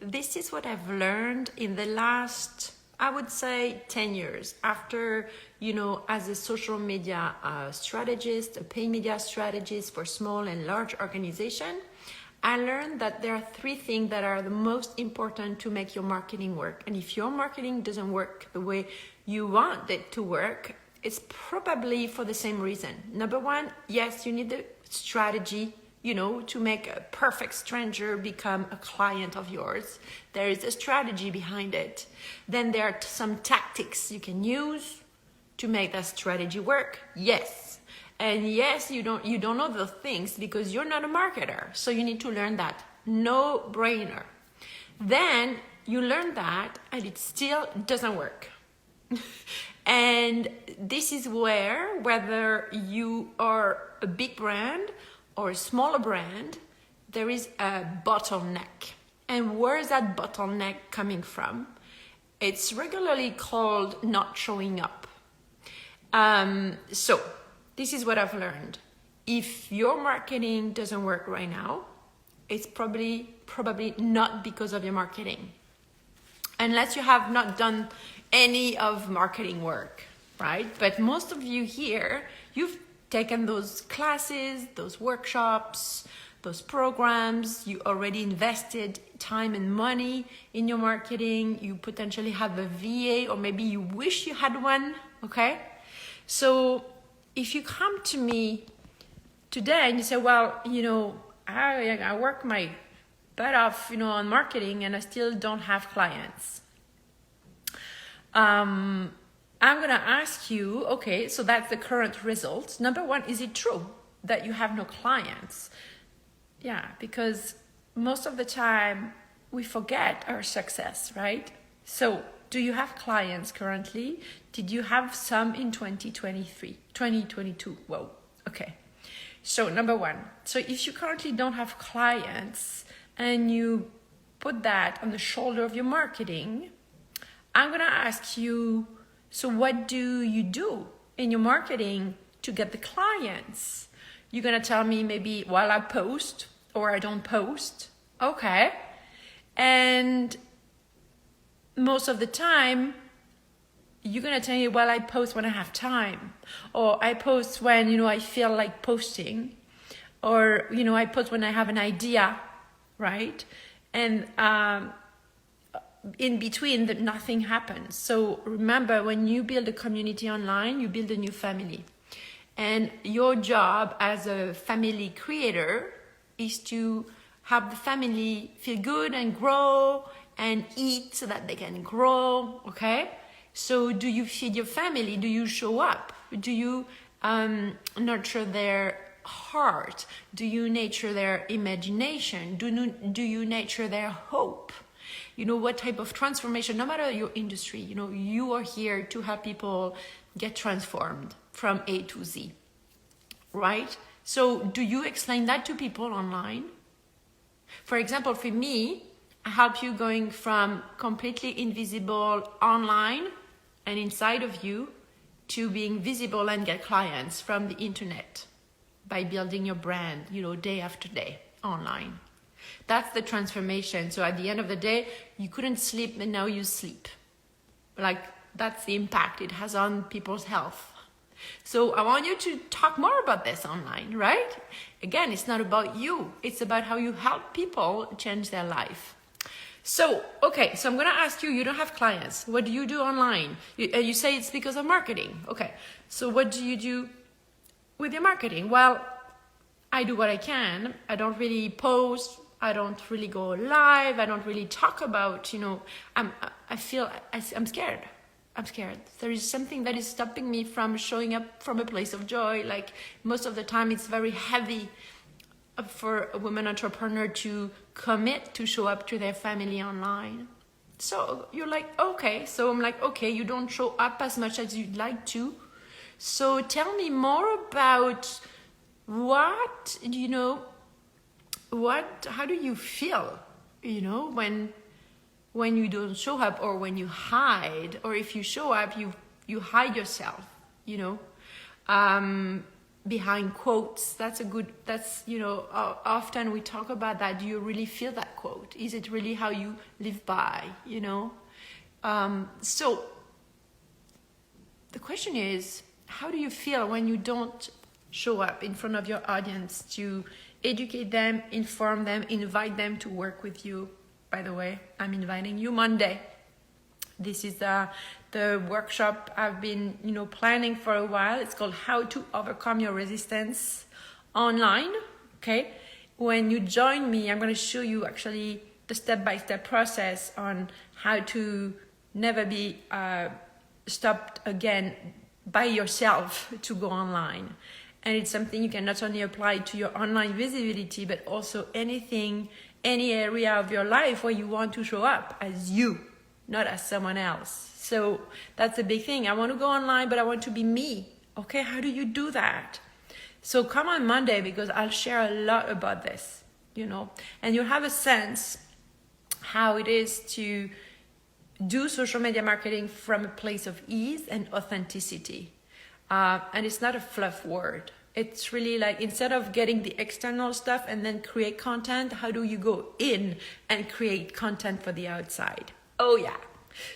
this is what I've learned in the last, I would say, 10 years. After, as a social media strategist, a paid media strategist for small and large organizations, I learned that there are 3 things that are the most important to make your marketing work. And if your marketing doesn't work the way you want it to work, it's probably for the same reason. Number 1, yes, you need the strategy, to make a perfect stranger become a client of yours. There is a strategy behind it. Then there are some tactics you can use to make that strategy work. Yes. And yes, you don't know the things because you're not a marketer. So you need to learn that. No brainer. Then you learn that and it still doesn't work. And this is where, whether you are a big brand or a smaller brand, there is a bottleneck. And where is that bottleneck coming from? It's regularly called not showing up. So this is what I've learned. If your marketing doesn't work right now, it's probably not because of your marketing. Unless you have not done any of marketing work, right? But most of you here, you've taken those classes, those workshops, those programs, you already invested time and money in your marketing, you potentially have a VA or maybe you wish you had one, okay? So if you come to me today and you say, well, I work my butt off, on marketing and I still don't have clients. I'm going to ask you, okay, so that's the current result. Number 1, is it true that you have no clients? Yeah, because most of the time we forget our success, right? So do you have clients currently? Did you have some in 2022? Whoa, okay. So number 1, so if you currently don't have clients and you put that on the shoulder of your marketing, I'm going to ask you, so what do you do in your marketing to get the clients? You're going to tell me maybe, well, I post or I don't post. Okay. And most of the time, you're going to tell me, well, I post when I have time. Or I post when, I feel like posting. Or, I post when I have an idea, right? And in between, that nothing happens. So remember, when you build a community online, you build a new family. And your job as a family creator is to have the family feel good and grow and eat so that they can grow, okay? So do you feed your family? Do you show up? Do you nurture their heart? Do you nurture their imagination? Do you nurture their hope? What type of transformation, no matter your industry, you are here to help people get transformed from A to Z, right? So do you explain that to people online? For example, for me, I help you going from completely invisible online and inside of you to being visible and get clients from the internet by building your brand, day after day online. That's the transformation. So at the end of the day, you couldn't sleep and now you sleep. That's the impact it has on people's health. So I want you to talk more about this online, right? Again, it's not about you. It's about how you help people change their life. So, okay, so I'm going to ask you, you don't have clients. What do you do online? You say it's because of marketing. Okay, so what do you do with your marketing? Well, I do what I can. I don't really post. I don't really go live. I don't really talk about, I'm scared. I'm scared. There is something that is stopping me from showing up from a place of joy. Like most of the time, it's very heavy for a woman entrepreneur to commit to show up to their family online. So you're like, okay. So I'm like, okay, you don't show up as much as you'd like to. So tell me more about how do you feel, when you don't show up or when you hide, or if you show up, you hide yourself, behind quotes. That's, often we talk about that. Do you really feel that quote? Is it really how you live by, So the question is, how do you feel when you don't show up in front of your audience to educate them, inform them, invite them to work with you? By the way, I'm inviting you Monday. This is the workshop I've been, planning for a while. It's called How to Overcome Your Resistance Online. Okay. When you join me, I'm going to show you actually the step-by-step process on how to never be stopped again by yourself to go online. And it's something you can not only apply to your online visibility, but also any area of your life where you want to show up as you, not as someone else. So that's a big thing. I want to go online, but I want to be me. Okay, how do you do that? So come on Monday, because I'll share a lot about this, and you'll have a sense how it is to do social media marketing from a place of ease and authenticity. And it's not a fluff word. It's really like, instead of getting the external stuff and then create content, how do you go in and create content for the outside? Oh yeah.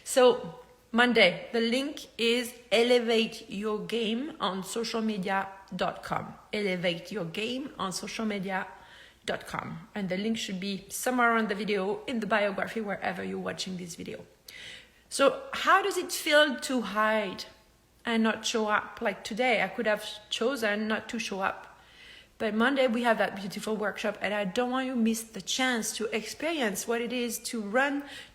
So Monday, the link is elevateyourgameonsocialmedia.com. Elevateyourgameonsocialmedia.com. And the link should be somewhere on the video, in the biography, wherever you're watching this video. So how does it feel to hide and not show up? Like today, I could have chosen not to show up. But Monday, we have that beautiful workshop, and I don't want you to miss the chance to experience what it is to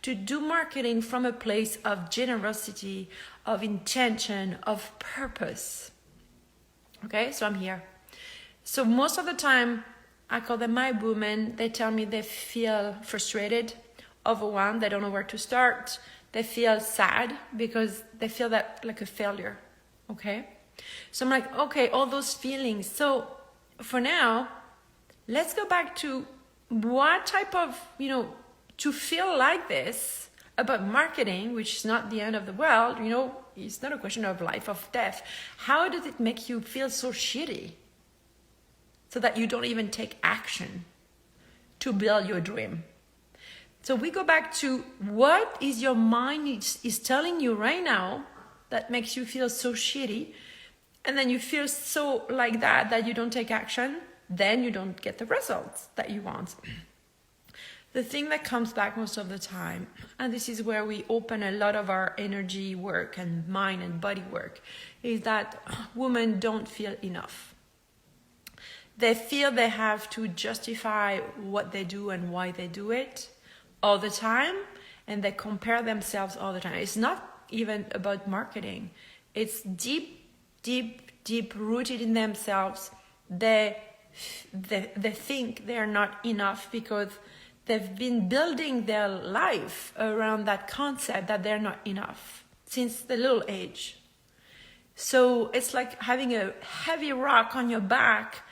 do marketing from a place of generosity, of intention, of purpose. Okay, so I'm here. So most of the time, I call them my women. They tell me they feel frustrated, overwhelmed, they don't know where to start. They feel sad because they feel that like a failure. Okay, so I'm like, okay, all those feelings. So for now, let's go back to what type of, to feel like this about marketing, which is not the end of the world, it's not a question of life or death. How does it make you feel so shitty so that you don't even take action to build your dream? So we go back to what is your mind is telling you right now that makes you feel so shitty. And then you feel so like that you don't take action, then you don't get the results that you want. The thing that comes back most of the time, and this is where we open a lot of our energy work and mind and body work, is that women don't feel enough. They feel they have to justify what they do and why they do it all the time, and they compare themselves all the time. It's not even about marketing. It's deep rooted in themselves. They think they're not enough because they've been building their life around that concept that they're not enough since the little age. So it's like having a heavy rock on your back.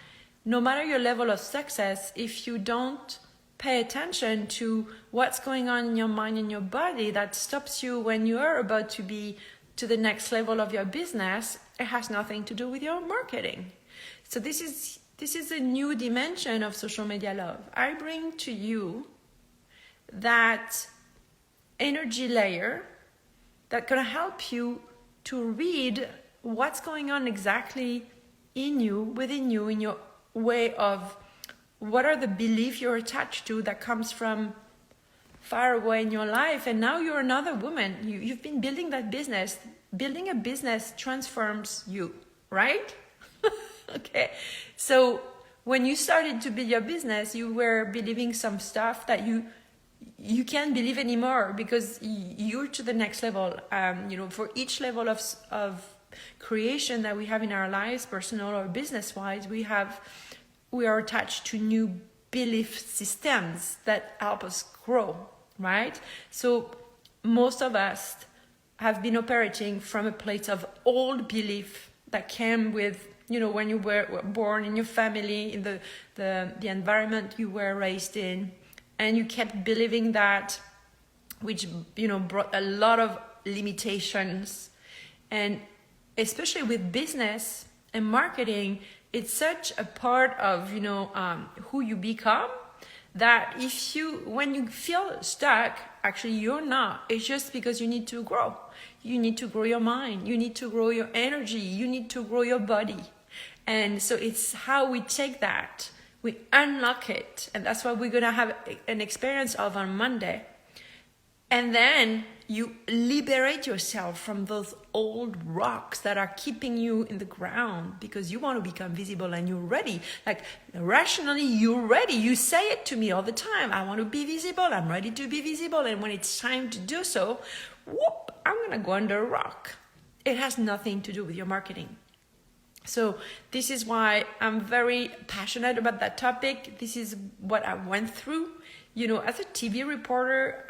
No matter your level of success, if you don't pay attention to what's going on in your mind and your body, that stops you when you are about to be to the next level of your business, it has nothing to do with your marketing. So this is a new dimension of social media love. I bring to you that energy layer that's going to help you to read what's going on exactly in you, within you, in your way of what are the beliefs you're attached to that comes from far away in your life, and now you're another woman. You've been building that business. Building a business transforms you, right? Okay. So when you started to build your business, you were believing some stuff that you can't believe anymore because you're to the next level. For each level of creation that we have in our lives, personal or business-wise, we are attached to new belief systems that help us grow, right? So most of us have been operating from a place of old belief that came with, when you were born, in your family, in the environment you were raised in, and you kept believing that, which, brought a lot of limitations. And especially with business and marketing, It's such a part of, who you become, that when you feel stuck, actually you're not. It's just because you need to grow. You need to grow your mind. You need to grow your energy. You need to grow your body. And so it's how we take that, we unlock it. And that's what we're going to have an experience of on Monday. And then you liberate yourself from those old rocks that are keeping you in the ground, because you want to become visible and you're ready. Like, rationally, you're ready. You say it to me all the time. I want to be visible. I'm ready to be visible. And when it's time to do so, whoop, I'm going to go under a rock. It has nothing to do with your marketing. So this is why I'm very passionate about that topic. This is what I went through. As a TV reporter,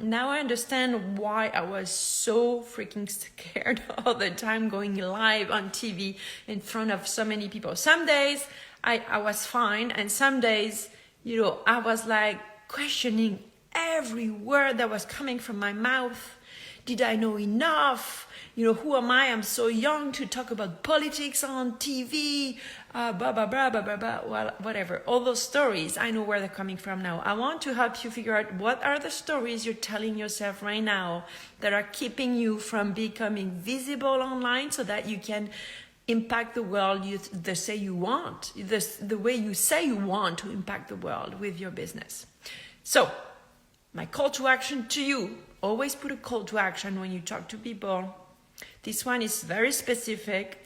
now I understand why I was so freaking scared all the time going live on TV in front of so many people. Some days I was fine, and some days, I was like questioning every word that was coming from my mouth. Did I know enough? Who am I? I'm so young to talk about politics on TV, blah, blah, blah, blah, blah, blah, well, whatever. All those stories, I know where they're coming from now. I want to help you figure out what are the stories you're telling yourself right now that are keeping you from becoming visible online, so that you can impact the world the way you say you want to impact the world with your business. So, my call to action to you, always put a call to action when you talk to people. This one is very specific.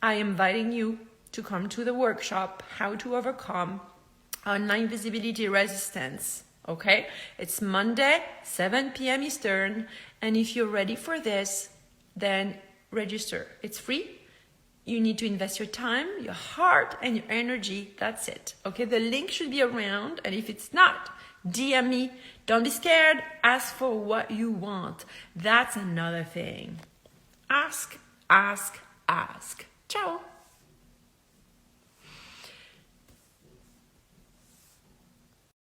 I am inviting you to come to the workshop, How to Overcome Online Visibility Resistance. Okay? It's Monday, 7 p.m. Eastern. And if you're ready for this, then register. It's free. You need to invest your time, your heart, and your energy. That's it. Okay? The link should be around. And if it's not, DM me. Don't be scared. Ask for what you want. That's another thing. Ask, ask, ask. Ciao.